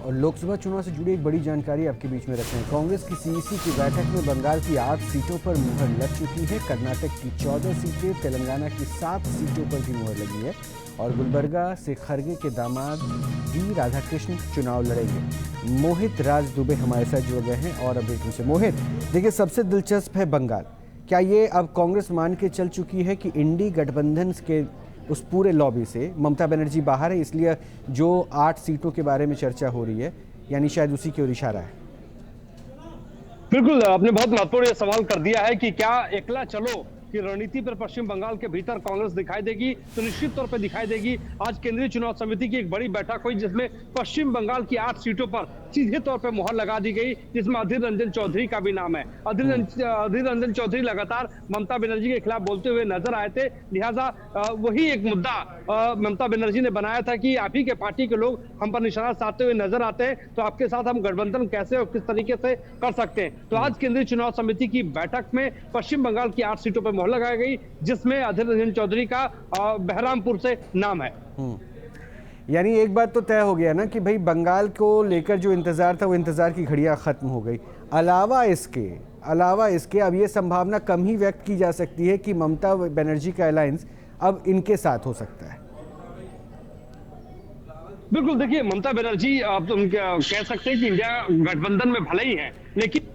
और लोकसभा चुनाव से जुड़ी एक बड़ी जानकारी आपके बीच में रख रहे हैं। कांग्रेस की सीईसी की बैठक में बंगाल की 8 सीटों पर मुहर लग चुकी है। कर्नाटक की 14 सीटें, तेलंगाना की 7 सीटों पर भी मुहर लगी है और गुलबर्गा से खरगे के दामाद डी राधाकृष्ण चुनाव लड़ेंगे। मोहित राज दुबे हमारे साथ जुड़ गए हैं और अपडेट उनसे। मोहित, देखिए, सबसे दिलचस्प है बंगाल। क्या ये अब कांग्रेस मान के चल चुकी है कि इंडी गठबंधन के उस पूरे लॉबी से ममता बनर्जी बाहर है, इसलिए जो 8 सीटों के बारे में चर्चा हो रही है, यानी शायद उसी की ओर इशारा है? बिल्कुल, आपने बहुत महत्वपूर्ण सवाल कर दिया है कि क्या एकला चलो की रणनीति पर पश्चिम बंगाल के भीतर कांग्रेस दिखाई देगी। तो निश्चित तौर पर दिखाई देगी। आज केंद्रीय चुनाव समिति की एक बड़ी बैठक हुई जिसमें पश्चिम बंगाल की 8 सीटों पर सीधे तौर पर मुहर लगा दी गई, जिसमें अधीर रंजन चौधरी का भी नाम है। अधीर रंजन चौधरी लगातार ममता बनर्जी के खिलाफ बोलते हुए नजर आए थे, लिहाजा वही एक मुद्दा ममता बनर्जी ने बनाया था कि आप ही के पार्टी के लोग हम पर निशाना साधते हुए नजर आते हैं, तो आपके साथ हम गठबंधन कैसे और किस तरीके से कर सकते हैं। तो आज केंद्रीय चुनाव समिति की बैठक में पश्चिम बंगाल की 8 सीटों पर मुहर लगाई गई, जिसमें अधीर रंजन चौधरी का बहरामपुर से नाम है। यानी एक बात तो तय हो गया ना कि भाई बंगाल को लेकर जो इंतजार था वो इंतजार की घड़ियां खत्म हो गई। अलावा इसके अब ये संभावना कम ही व्यक्त की जा सकती है कि ममता बनर्जी का अलायंस अब इनके साथ हो सकता है। बिल्कुल, देखिए, ममता बनर्जी आप तो कह सकते हैं कि इंडिया गठबंधन में भले ही है, लेकिन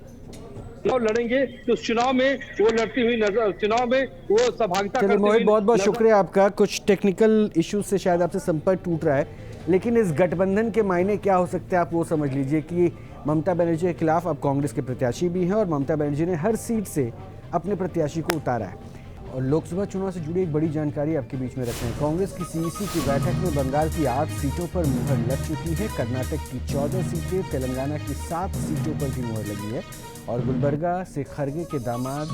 चुनाव लड़ेंगे तो चुनाव में वो लड़ती हुई नजर, चुनाव में वो सहभागिता करती हुई। मोहित, बहुत बहुत शुक्रिया आपका। कुछ टेक्निकल इश्यूज से शायद आपसे संपर्क टूट रहा है, लेकिन इस गठबंधन के मायने क्या हो सकते हैं आप वो समझ लीजिए कि ममता बनर्जी के खिलाफ अब कांग्रेस के प्रत्याशी भी हैं और ममता बनर्जी ने हर सीट से अपने प्रत्याशी को उतारा है। और लोकसभा चुनाव से जुड़ी एक बड़ी जानकारी आपके बीच में रख रहे हैं। कांग्रेस की सीईसी की बैठक में बंगाल की 8 सीटों पर मुहर लग चुकी है। कर्नाटक की 14 सीटें, तेलंगाना की 7 सीटों पर भी मुहर लगी है और गुलबर्गा से खरगे के दामाद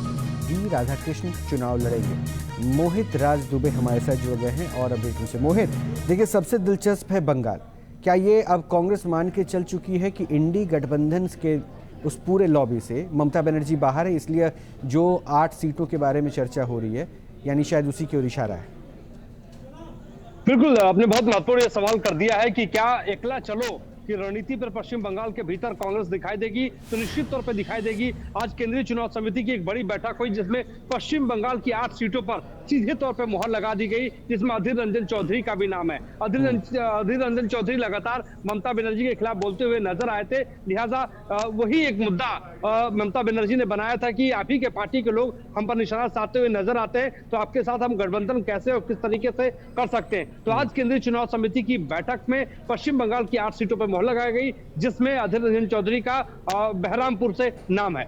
डी राधाकृष्ण चुनाव लड़ेंगे। मोहित राज दुबे हमारे साथ जुड़ गए हैं और अपडेट उनसे। मोहित, देखिए, सबसे दिलचस्प है बंगाल। क्या ये अब कांग्रेस मान के चल चुकी है कि इंडी गठबंधन के उस पूरे लॉबी से ममता बनर्जी बाहर है, इसलिए जो 8 सीटों के बारे में चर्चा हो रही है, यानी शायद उसी की ओर इशारा है? बिल्कुल, आपने बहुत महत्वपूर्ण सवाल कर दिया है कि क्या एकला चलो की रणनीति पर पश्चिम बंगाल के भीतर कांग्रेस दिखाई देगी। तो निश्चित तौर पर दिखाई देगी। आज केंद्रीय चुनाव समिति की एक बड़ी बैठक हुई जिसमें पश्चिम बंगाल की 8 सीटों पर सीधे तौर पर मुहर लगा दी गई, जिसमें अधीर रंजन चौधरी का भी नाम है। अधीर रंजन चौधरी लगातार ममता बनर्जी के खिलाफ बोलते हुए नजर आए थे, लिहाजा वही एक मुद्दा ममता बनर्जी ने बनाया था कि आप ही के पार्टी के लोग हम पर निशाना साधते हुए नजर आते हैं, तो आपके साथ हम गठबंधन कैसे और किस तरीके से कर सकते हैं। तो आज केंद्रीय चुनाव समिति की बैठक में पश्चिम बंगाल की 8 सीटों पर लगाई गई, जिसमें अधीर रंजन चौधरी का बहरामपुर से नाम है।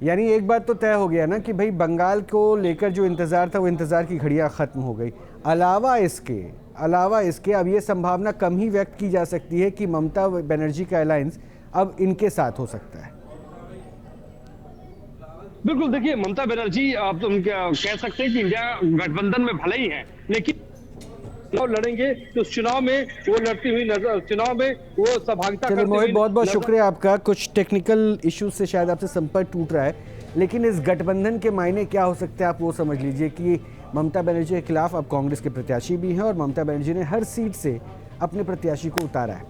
यानी एक बात तो तय हो गया ना कि भाई बंगाल को लेकर जो इंतजार था वो इंतजार की घड़ियां खत्म हो गई। अलावा इसके अब ये संभावना कम ही व्यक्त की जा सकती है कि ममता बनर्जी का अलायंस अब इनके साथ हो सकता है। बिल्कुल, देखिए, ममता बनर्जी आप तो कह सकते हैं कि इंडिया गठबंधन में भले ही है, लेकिन चुनाव लड़ेंगे तो चुनाव में वो लड़ती हुई नजर, चुनाव में वो सहभागिता करती हुई। मोहित, बहुत बहुत शुक्रिया आपका। कुछ टेक्निकल इश्यूज से शायद आपसे संपर्क टूट रहा है, लेकिन इस गठबंधन के मायने क्या हो सकते हैं आप वो समझ लीजिए कि ममता बनर्जी के खिलाफ अब कांग्रेस के प्रत्याशी भी हैं और ममता बनर्जी ने हर सीट से अपने प्रत्याशी को उतारा है।